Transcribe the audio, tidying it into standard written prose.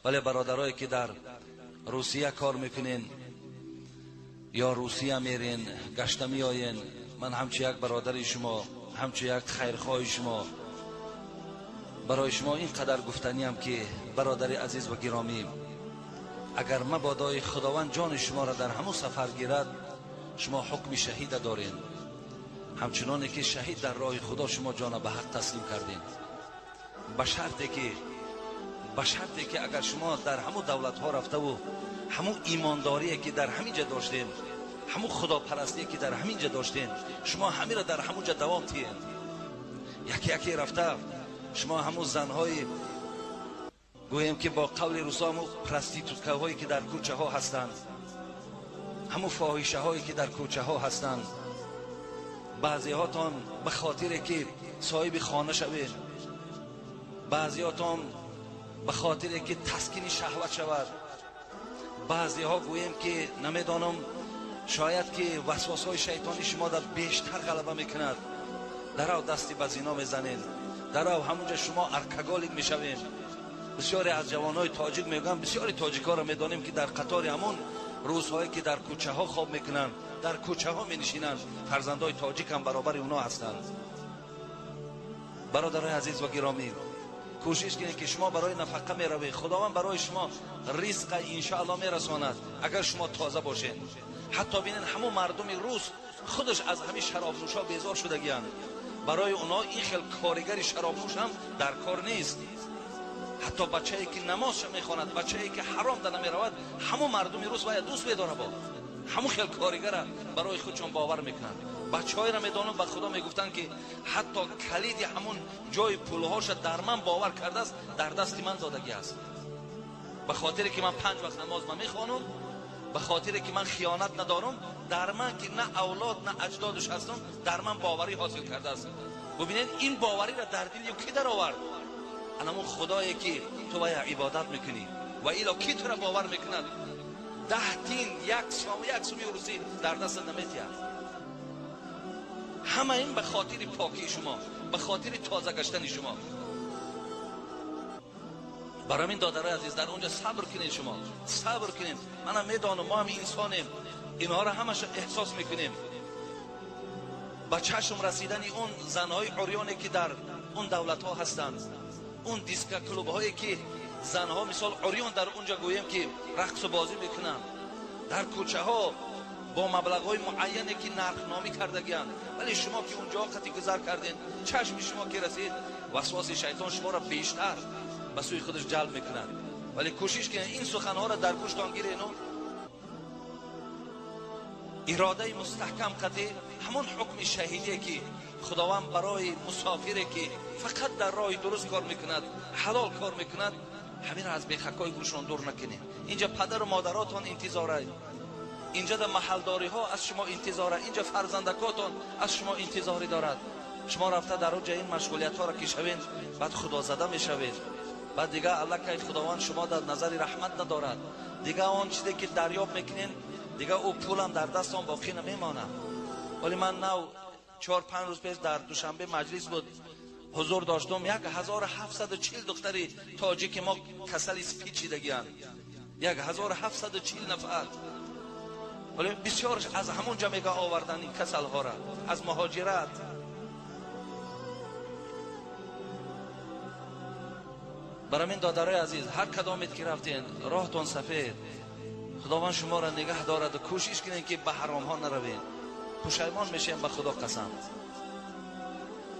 ولی برادرایی که در روسیه کار میکنین یا روسیه میرین گشته میآیین، من همچه یک برادر شما، همچه یک خیرخواه شما برای شما اینقدر گفتنیم که برادر عزیز و گرامی، اگر مبادای خداوند جان شما را در همون سفر گیرد، شما حکم شهید دارین، همچنانی که شهید در راه خدا شما جان به حق تسلیم کردین. به شرطی که اگر شما در همون دولت ها رفته و همون ایمانداری که در همینجا داشتین، همون خداپرستی که در همینجا داشتین، شما همین را در همونجا دوام تیین. یکی رفته شما همون زنهای گویم که با قول روسا همون پرستیتوتکه هایی که در کوچه ها هستند، همون فاحشه هایی که در کوچه ها هستند، بعضی هاتون به خاطر که صاحب خانه شوید، بعضی هاتون به خاطر که تسکین شهوت شود، بعضی ها گویم که نمیدانم شاید که وسواس های شیطانی شما در بیشتر غلبه میکند، در او دستی به زنا میزنین، در او همونجا شما ارکگالیک میشوین. بسیاری از جوانای تاجیک میگن، بسیاری تاجیکا را میدانیم که در قطار همون روزهایی که در کوچه ها خواب میکنن، در کوچه ها مینشینند، فرزندای تاجیک هم برابر اونا هستند. برادرای عزیز و گرامی، کوشش کنید که شما برای نفقه میروید، خداوند برای شما رزق انشاءالله میرساند اگر شما تازه باشین. حتی ببینید همون مردم روز خودش از همین شراب نوشا بیزار شدگیند، برای اونا این خیل کارگر شراب نوش هم در کار نیست. حتی بچه‌ای که نماز میخواند، بچه‌ای که حرام در نمیرود، همون مردم روز باید دوست بداره، با همون خیل کارگر برای خودشون باور میکنند. بچه‌ای را میدانم به خدا میگفتن که حتی کلید همون جای پولهاش در من باور کرده است، در دست من دادگی است. به خاطر که من 5 وقت نماز میخوانم، به خاطر که من خیانت ندارم، در من که نه اولاد نه اجدادش هستم، در من باوری حاصل کرده است. ببینید این باوری را در دل کی در آورد؟ همون خدایی که تو باید عبادت میکنی و الا کی تو را باور میکند؟ 10 دین یک سومی روزی در دست نمیتید. همه این به خاطر پاکی شما، به خاطر تازه گشتن شما. برای این دادرای عزیز در اونجا صبر کنید، شما صبر کنید. من هم میدانم ما هم انسانیم، اینها را همش احساس میکنیم. با چشم رسیدن اون زنهای عریانی که در اون دولت ها هستند، اون دیسکا کلوب هایی که زنها مثال عریان در اونجا گویم که رقص و بازی میکنن، در کوچه ها با مبلغ های معینی که نرخنامی کردگیان، ولی شما که اونجا قطعی گذر کردین، چشم شما که رسید، وسواس شیطان شما را بیشتر به سوی خودش جلب میکنند. ولی کوشش کنید این سخنها را در گوشتان گیرین و اراده مستحکم قطعی همون حکم شهیدی که خداوند برای مسافری که فقط در راه درست کار میکند، حلال کار میکند، همین را از بیخکای گوشان دور نکنید. اینجا پدر و مادراتان انتظاره، اینجا در محلداری ها از شما انتظاره، اینجا فرزندکاتان از شما انتظاری دارد. شما رفته در اونجا این مشغولیت ها را کشوین، بعد خدا زده میشوید، بعد دیگه الله که خداوند شما در نظر رحمت ندارد، دیگه آن چیزی که دریافت میکنین دیگه او پولم در دستان باقی نمیمانه. ولی من نو 4-5 روز پیش در دوشنبه مجلس بود، حضور داشتم، 1740 دختری تاجیک ما کسل پیچیدگیان، 1740 نفر. ولی بسیارش از همون جمعه آوردن این کسل ها را از مهاجرت. برای من دادرای عزیز، هر کدامت که رفتین راهتون سفید، خداوند شما را نگه دارد و کوشش کنین که به حرام ها نروین. پشیمان میشین به خدا قسم.